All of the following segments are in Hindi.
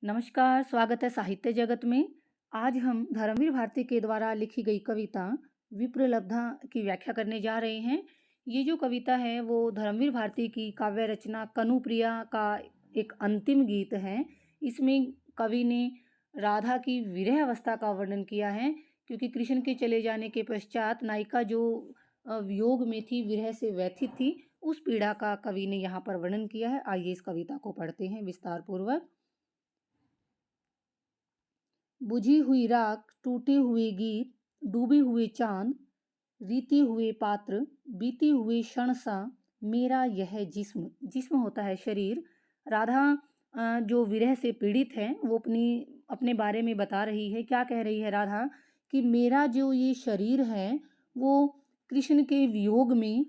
नमस्कार, स्वागत है साहित्य जगत में। आज हम धर्मवीर भारती के द्वारा लिखी गई कविता विप्रलब्धा की व्याख्या करने जा रहे हैं। ये जो कविता है वो धर्मवीर भारती की काव्य रचना कनुप्रिया का एक अंतिम गीत है। इसमें कवि ने राधा की विरह अवस्था का वर्णन किया है, क्योंकि कृष्ण के चले जाने के पश्चात नायिका जो वियोग में थी, विरह से व्यथित थी, उस पीड़ा का कवि ने यहाँ पर वर्णन किया है। आइए इस कविता को पढ़ते हैं विस्तार पूर्वक। बुझी हुई राख, टूटे हुए गीत, डूबे हुए चांद, रीते हुए पात्र, बीते हुए क्षण सा मेरा यह जिस्म। जिस्म होता है शरीर। राधा जो विरह से पीड़ित है, वो अपने बारे में बता रही है। क्या कह रही है राधा? कि मेरा जो ये शरीर है वो कृष्ण के वियोग में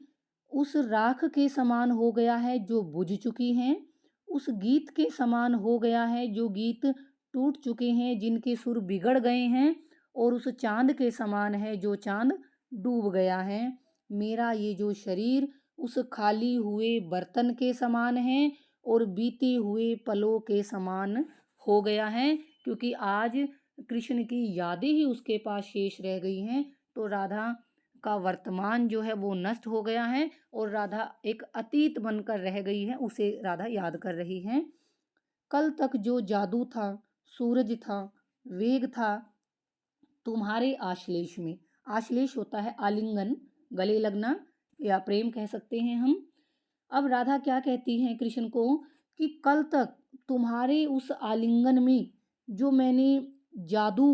उस राख के समान हो गया है जो बुझ चुकी हैं, उस गीत के समान हो गया है जो गीत टूट चुके हैं, जिनके सुर बिगड़ गए हैं, और उस चांद के समान है जो चांद डूब गया है। मेरा ये जो शरीर उस खाली हुए बर्तन के समान है और बीते हुए पलों के समान हो गया है, क्योंकि आज कृष्ण की यादें ही उसके पास शेष रह गई हैं। तो राधा का वर्तमान जो है वो नष्ट हो गया है और राधा एक अतीत बनकर रह गई है, उसे राधा याद कर रही है। कल तक जो जादू था, सूरज था, वेग था तुम्हारे आश्लेष में। आश्लेष होता है आलिंगन, गले लगना, या प्रेम कह सकते हैं हम। अब राधा क्या कहती हैं कृष्ण को कि कल तक तुम्हारे उस आलिंगन में जो मैंने जादू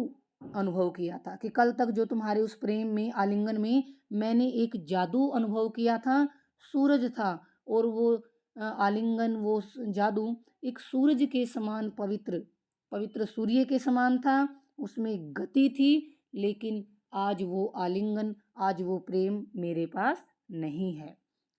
अनुभव किया था, कि कल तक जो तुम्हारे उस प्रेम में, आलिंगन में मैंने एक जादू अनुभव किया था, सूरज था, और वो आलिंगन, वो जादू एक सूरज के समान पवित्र पवित्र सूर्य के समान था। उसमें गति थी, लेकिन आज वो आलिंगन, आज वो प्रेम मेरे पास नहीं है।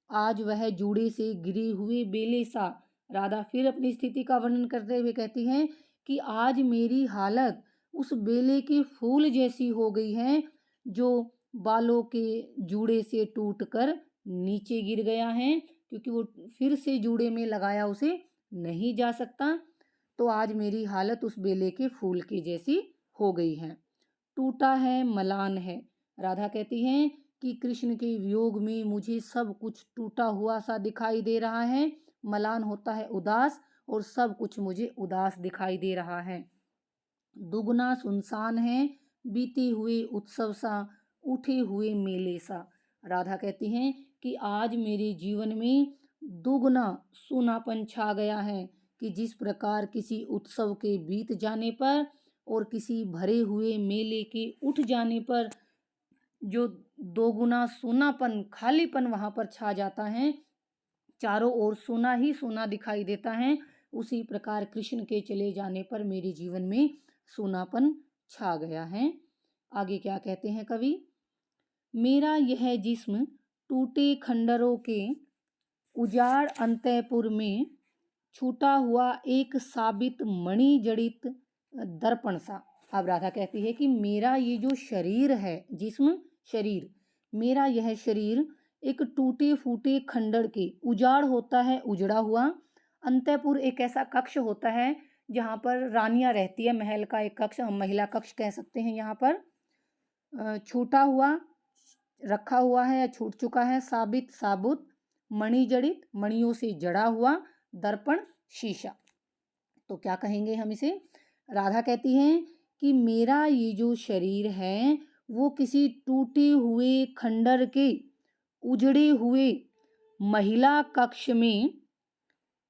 आज वह जूड़े से गिरे हुए बेले सा। राधा फिर अपनी स्थिति का वर्णन करते हुए कहती हैं कि आज मेरी हालत उस बेले के फूल जैसी हो गई है जो बालों के जूड़े से टूटकर नीचे गिर गया है, क्योंकि वो फिर से जूड़े में लगाया उसे नहीं जा सकता। तो आज मेरी हालत उस बेले के फूल की जैसी हो गई है। टूटा है, मलान है। राधा कहती हैं कि कृष्ण के वियोग में मुझे सब कुछ टूटा हुआ सा दिखाई दे रहा है। मलान होता है उदास, और सब कुछ मुझे उदास दिखाई दे रहा है। दुगना सुनसान है, बीते हुए उत्सव सा, उठे हुए मेले सा। राधा कहती हैं कि आज मेरे जीवन में दुगना सूनापन छा गया है, कि जिस प्रकार किसी उत्सव के बीत जाने पर और किसी भरे हुए मेले के उठ जाने पर जो दोगुना सूनापन, खालीपन वहाँ पर छा जाता है, चारों ओर सोना ही सोना दिखाई देता है, उसी प्रकार कृष्ण के चले जाने पर मेरे जीवन में सोनापन छा गया है। आगे क्या कहते हैं कवि? मेरा यह जिस्म टूटे खंडरों के उजाड़ अंतःपुर में छूटा हुआ एक साबित मणि जड़ित दर्पण सा। अब राधा कहती है कि मेरा ये जो शरीर है, जिस्म शरीर, मेरा यह शरीर एक टूटे फूटे खंडर के, उजाड़ होता है उजड़ा हुआ, अंतःपुर एक ऐसा कक्ष होता है जहाँ पर रानियां रहती है, महल का एक कक्ष, हम महिला कक्ष कह सकते हैं। यहाँ पर छूटा हुआ, रखा हुआ है या छूट चुका है, साबित साबुत, मणि जड़ित मणियों से जड़ा हुआ, दर्पण शीशा। तो क्या कहेंगे हम इसे? राधा कहती हैं कि मेरा ये जो शरीर है वो किसी टूटे हुए खंडर के उजड़े हुए महिला कक्ष में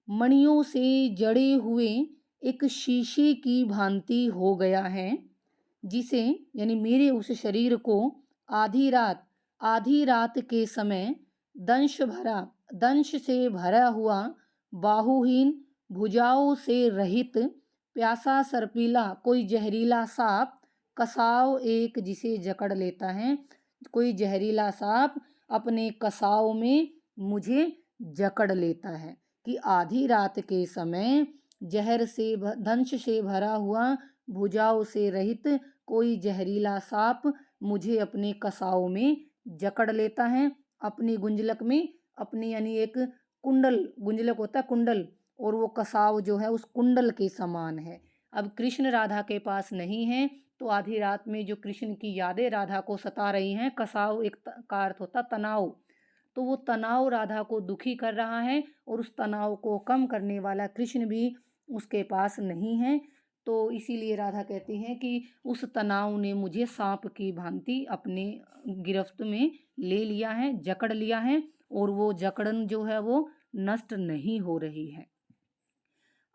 मणियों से जड़े हुए एक शीशे की भांति हो गया है, जिसे, यानी मेरे उस शरीर को आधी रात के समय दंश से भरा हुआ, बाहुहीन, भुजाओं से रहित, प्यासा सर्पीला कोई जहरीला सांप, कसाव एक जिसे जकड़ लेता है, कोई जहरीला सांप अपने कसाव में मुझे जकड़ लेता है। कि आधी रात के समय जहर से दंश से भरा हुआ, भुजाओं से रहित कोई जहरीला सांप मुझे अपने कसाव में जकड़ लेता है, अपनी गुंजलक में, अपनी, यानी एक कुंडल, गुंजलक होता है कुंडल, और वो कसाव जो है उस कुंडल के समान है। अब कृष्ण राधा के पास नहीं है, तो आधी रात में जो कृष्ण की यादें राधा को सता रही हैं, कसाव एक का अर्थ होता तनाव, तो वो तनाव राधा को दुखी कर रहा है और उस तनाव को कम करने वाला कृष्ण भी उसके पास नहीं है। तो इसीलिए राधा कहती हैं कि उस तनाव ने मुझे सांप की भांति अपने गिरफ्त में ले लिया है, जकड़ लिया है, और वो जकड़न जो है वो नष्ट नहीं हो रही है।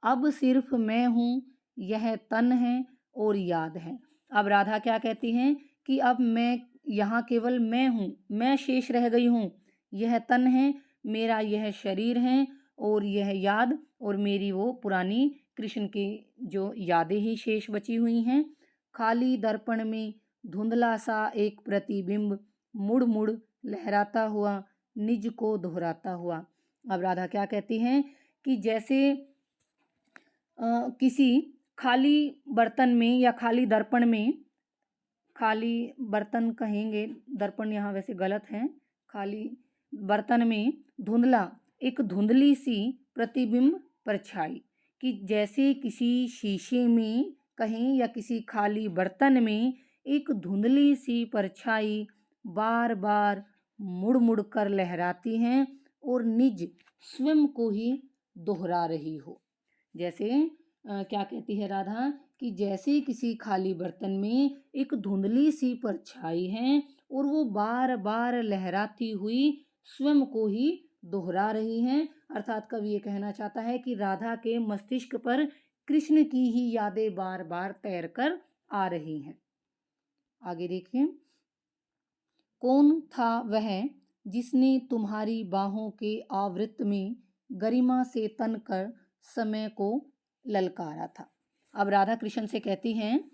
अब सिर्फ मैं हूँ, यह तन है और याद है। अब राधा क्या कहती हैं कि अब मैं यहाँ केवल मैं हूँ, मैं शेष रह गई हूँ। यह तन है, मेरा यह शरीर है, और यह याद और मेरी वो पुरानी कृष्ण की जो यादें ही शेष बची हुई हैं। खाली दर्पण में धुंधला सा एक प्रतिबिंब मुड़ मुड़ लहराता हुआ, निज को दोहराता हुआ। अब राधा क्या कहती हैं कि जैसे किसी खाली बर्तन में या खाली दर्पण में, खाली बर्तन कहेंगे, दर्पण यहाँ वैसे गलत है, खाली बर्तन में धुंधला, एक धुंधली सी प्रतिबिंब परछाई, कि जैसे किसी शीशे में कहें या किसी खाली बर्तन में एक धुंधली सी परछाई बार बार मुड़ मुड़ कर लहराती हैं और निज स्वयं को ही दोहरा रही हो। जैसे क्या कहती है राधा कि जैसे किसी खाली बर्तन में एक धुंधली सी परछाई है और वो बार बार लहराती हुई स्वयं को ही दोहरा रही हैं। अर्थात कवि ये कहना चाहता है कि राधा के मस्तिष्क पर कृष्ण की ही यादें बार बार तैर कर आ रही हैं। आगे देखिए, कौन था वह जिसने तुम्हारी बाहों के आवृत्त में गरिमा से तन कर समय को ललकारा था। अब राधा कृष्ण से कहती हैं,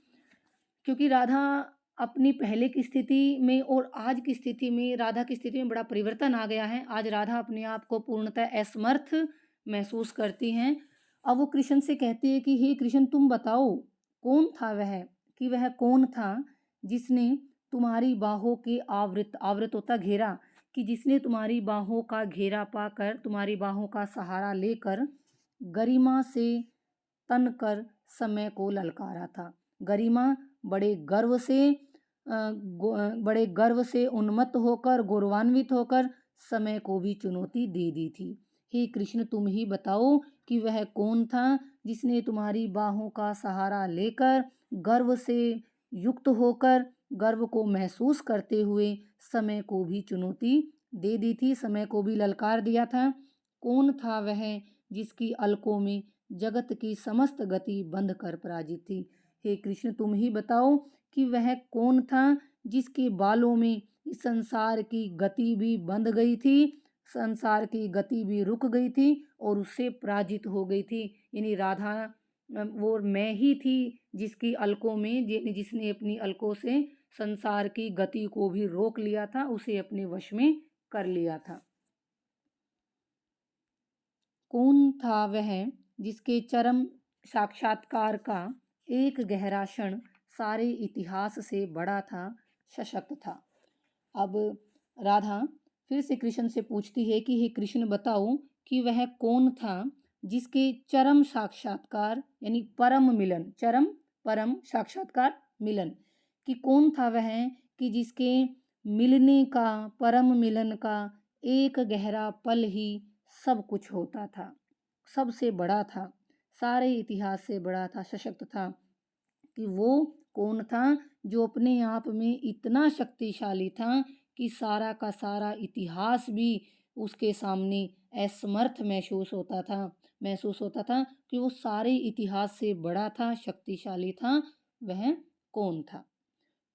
क्योंकि राधा अपनी पहले की स्थिति में और आज की स्थिति में, राधा की स्थिति में बड़ा परिवर्तन आ गया है। आज राधा अपने आप को पूर्णतः असमर्थ महसूस करती हैं। अब वो कृष्ण से कहती है कि हे कृष्ण, तुम बताओ कौन था वह, कि वह कौन था जिसने तुम्हारी बाहों के आवृत होता घेरा, कि जिसने तुम्हारी बाहों का घेरा पाकर, तुम्हारी बाहों का सहारा लेकर गरिमा से तन कर समय को ललकारा था। गरिमा बड़े गर्व से उन्मत्त होकर, गौरवान्वित होकर समय को भी चुनौती दे दी थी। हे कृष्ण, तुम ही बताओ कि वह कौन था जिसने तुम्हारी बाहों का सहारा लेकर, गर्व से युक्त होकर, गर्व को महसूस करते हुए समय को भी चुनौती दे दी थी, समय को भी ललकार दिया था। कौन था वह जिसकी अलकों में जगत की समस्त गति बंद कर पराजित थी। हे कृष्ण, तुम ही बताओ कि वह कौन था जिसके बालों में इस संसार की गति भी बंद गई थी, संसार की गति भी रुक गई थी और उससे पराजित हो गई थी। यानी राधा वो मैं ही थी जिसकी अलकों में, जिसने अपनी अलकों से संसार की गति को भी रोक लिया था, उसे अपने वश में कर लिया था। कौन था वह जिसके चरम साक्षात्कार का एक गहरा क्षण सारे इतिहास से बड़ा था, सशक्त था। अब राधा फिर से कृष्ण से पूछती है कि हे कृष्ण, बताओ कि वह कौन था जिसके चरम साक्षात्कार यानी परम मिलन, चरम परम साक्षात्कार मिलन, कि कौन था वह कि जिसके मिलने का, परम मिलन का एक गहरा पल ही सब कुछ होता था, सबसे बड़ा था, सारे इतिहास से बड़ा था, सशक्त था। कि वो कौन था जो अपने आप में इतना शक्तिशाली था कि सारा का सारा इतिहास भी उसके सामने असमर्थ महसूस होता था कि वो सारे इतिहास से बड़ा था, शक्तिशाली था। वह कौन था?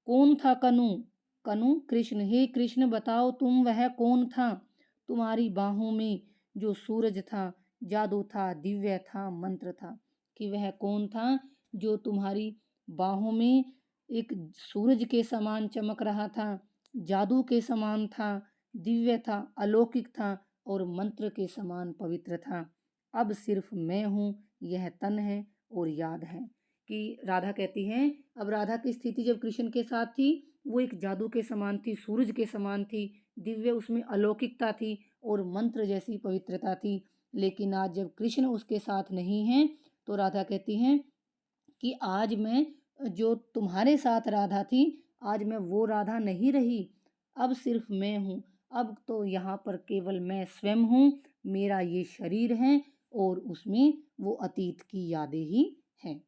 कौन था कनु? कनु कृष्ण। हे कृष्ण, बताओ तुम वह कौन था? तुम्हारी बाहों में जो सूरज था, जादू था, दिव्य था, मंत्र था। कि वह कौन था जो तुम्हारी बाहों में एक सूरज के समान चमक रहा था, जादू के समान था, दिव्य था, अलौकिक था और मंत्र के समान पवित्र था। अब सिर्फ मैं हूँ, यह तन है और याद है। कि राधा कहती हैं, अब राधा की स्थिति जब कृष्ण के साथ थी, वो एक जादू के समान थी, सूरज के समान थी, दिव्य, उसमें अलौकिकता थी और मंत्र जैसी पवित्रता थी। लेकिन आज जब कृष्ण उसके साथ नहीं हैं, तो राधा कहती हैं कि आज मैं जो तुम्हारे साथ राधा थी, आज मैं वो राधा नहीं रही, अब सिर्फ मैं हूँ। अब तो यहाँ पर केवल मैं स्वयं हूँ, मेरा ये शरीर है और उसमें वो अतीत की यादें ही हैं।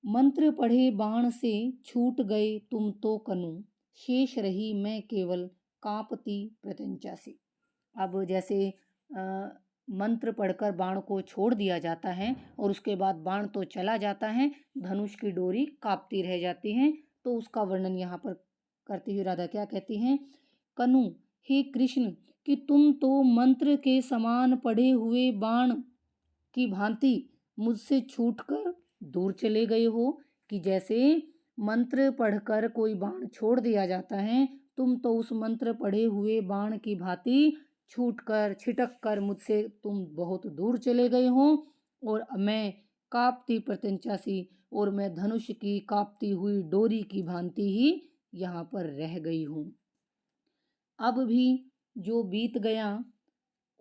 मंत्र पढ़े बाण से छूट गए तुम तो कनु, शेष रही मैं केवल कांपती प्रत्यंचा से। अब जैसे मंत्र पढ़कर बाण को छोड़ दिया जाता है और उसके बाद बाण तो चला जाता है, धनुष की डोरी कांपती रह जाती है, तो उसका वर्णन यहाँ पर करती हुई राधा क्या कहती हैं, कनु हे कृष्ण कि तुम तो मंत्र के समान पढ़े हुए बाण की भांति मुझसे छूटकर दूर चले गए हो, कि जैसे मंत्र पढ़कर कोई बाण छोड़ दिया जाता है, तुम तो उस मंत्र पढ़े हुए बाण की भांति छूटकर छिटक कर मुझसे तुम बहुत दूर चले गए हो, और मैं कांपती प्रत्यंचा सी, और मैं धनुष की कांपती हुई डोरी की भांति ही यहाँ पर रह गई हूँ। अब भी जो बीत गया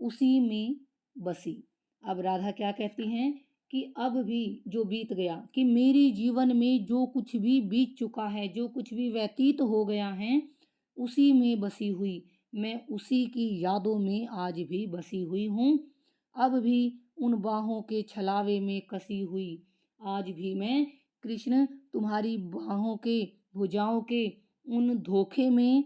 उसी में बसी। अब राधा क्या कहती हैं कि अब भी जो बीत गया, कि मेरी जीवन में जो कुछ भी बीत चुका है, जो कुछ भी व्यतीत हो गया है, उसी में बसी हुई, मैं उसी की यादों में आज भी बसी हुई हूँ। अब भी उन बाहों के छलावे में कसी हुई, आज भी मैं कृष्ण तुम्हारी बाहों के भुजाओं के उन धोखे में,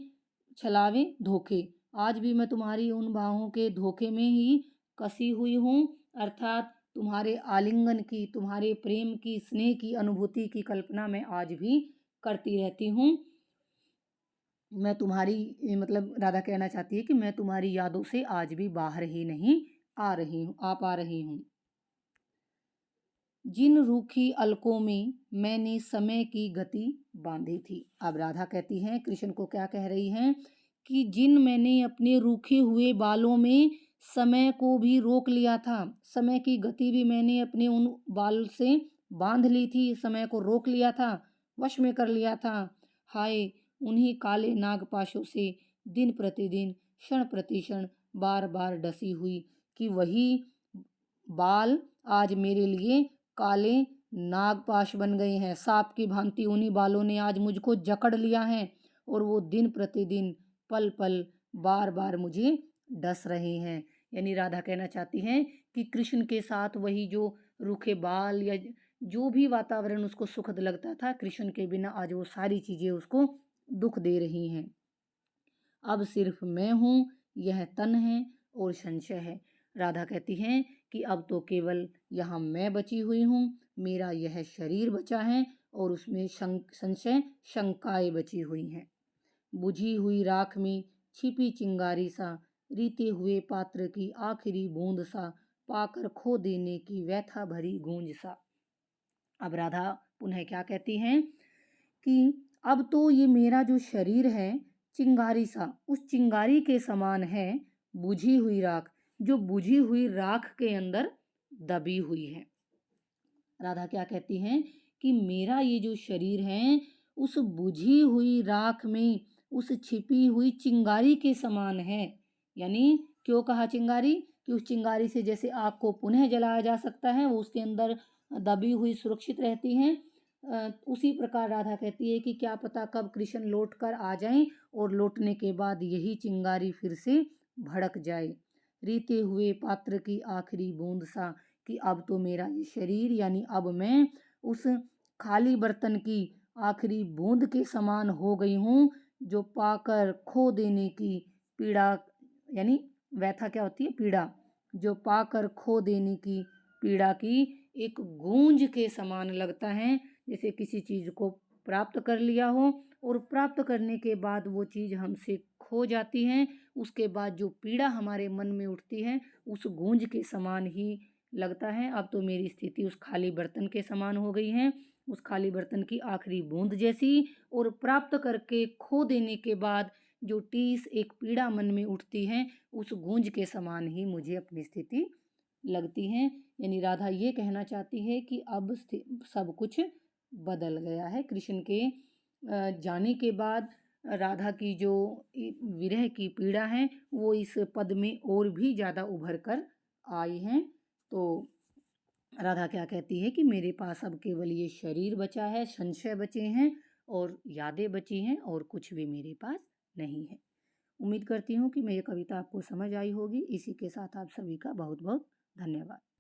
छलावे धोखे, आज भी मैं तुम्हारी उन बाहों के धोखे में ही कसी हुई हूँ, अर्थात तुम्हारे आलिंगन की, तुम्हारे प्रेम की, स्नेह की अनुभूति की कल्पना मैं आज भी करती रहती हूँ। मैं तुम्हारी मतलब राधा कहना चाहती है कि मैं तुम्हारी यादों से आज भी बाहर ही नहीं आ पा रही हूँ। जिन रूखी अलकों में मैंने समय की गति बांधी थी। अब राधा कहती हैं, कृष्ण को क्या कह रही हैं, कि जिन मैंने अपने रूखे हुए बालों में समय को भी रोक लिया था, समय की गति भी मैंने अपने उन बाल से बांध ली थी, समय को रोक लिया था, वश में कर लिया था। हाय उन्हीं काले नागपाशों से दिन प्रतिदिन, क्षण प्रतिक्षण, बार बार डसी हुई, कि वही बाल आज मेरे लिए काले नागपाश बन गए हैं, सांप की भांति उन्हीं बालों ने आज मुझको जकड़ लिया है, और वो दिन प्रतिदिन, पल पल, बार बार मुझे डस रहे हैं। यानी राधा कहना चाहती हैं कि कृष्ण के साथ वही जो रूखे बाल या जो भी वातावरण उसको सुखद लगता था, कृष्ण के बिना आज वो सारी चीज़ें उसको दुख दे रही हैं। अब सिर्फ मैं हूँ, यह तन है और संशय है। राधा कहती हैं कि अब तो केवल यहाँ मैं बची हुई हूँ, मेरा यह शरीर बचा है और उसमें संशय, शंकाएं बची हुई हैं। बुझी हुई राख में छिपी चिंगारी सा, रीते हुए पात्र की आखिरी बूंद सा, पाकर खो देने की व्यथा भरी गूंज सा। अब राधा पुनः क्या कहती हैं कि अब तो ये मेरा जो शरीर है चिंगारी सा, उस चिंगारी के समान है, बुझी हुई राख, जो बुझी हुई राख के अंदर दबी हुई है। राधा क्या कहती हैं कि मेरा ये जो शरीर है उस बुझी हुई राख में, उस छिपी हुई चिंगारी के समान है। यानी क्यों कहा चिंगारी, कि उस चिंगारी से जैसे आग को पुनः जलाया जा सकता है, वो उसके अंदर दबी हुई सुरक्षित रहती हैं, उसी प्रकार राधा कहती है कि क्या पता कब कृष्ण लौट कर आ जाएं और लौटने के बाद यही चिंगारी फिर से भड़क जाए। रीते हुए पात्र की आखिरी बूंद सा, कि अब तो मेरा ये शरीर, यानी अब मैं उस खाली बर्तन की आखिरी बूंद के समान हो गई हूँ, जो पाकर खो देने की पीड़ा, यानी व्यथा क्या होती है, पीड़ा, जो पाकर खो देने की पीड़ा की एक गूंज के समान लगता है, जैसे किसी चीज़ को प्राप्त कर लिया हो और प्राप्त करने के बाद वो चीज़ हमसे खो जाती है, उसके बाद जो पीड़ा हमारे मन में उठती है उस गूंज के समान ही लगता है। अब तो मेरी स्थिति उस खाली बर्तन के समान हो गई है, उस खाली बर्तन की आखिरी बूंद जैसी, और प्राप्त करके खो देने के बाद जो टीस एक पीड़ा मन में उठती है, उस गूंज के समान ही मुझे अपनी स्थिति लगती है। यानी राधा ये कहना चाहती है कि अब सब कुछ बदल गया है। कृष्ण के जाने के बाद राधा की जो विरह की पीड़ा है वो इस पद में और भी ज़्यादा उभर कर आई हैं। तो राधा क्या कहती है कि मेरे पास अब केवल ये शरीर बचा है, संशय बचे हैं और यादें बची हैं और कुछ भी मेरे पास नहीं है। उम्मीद करती हूँ कि मैं ये कविता आपको समझ आई होगी। इसी के साथ आप सभी का बहुत बहुत धन्यवाद।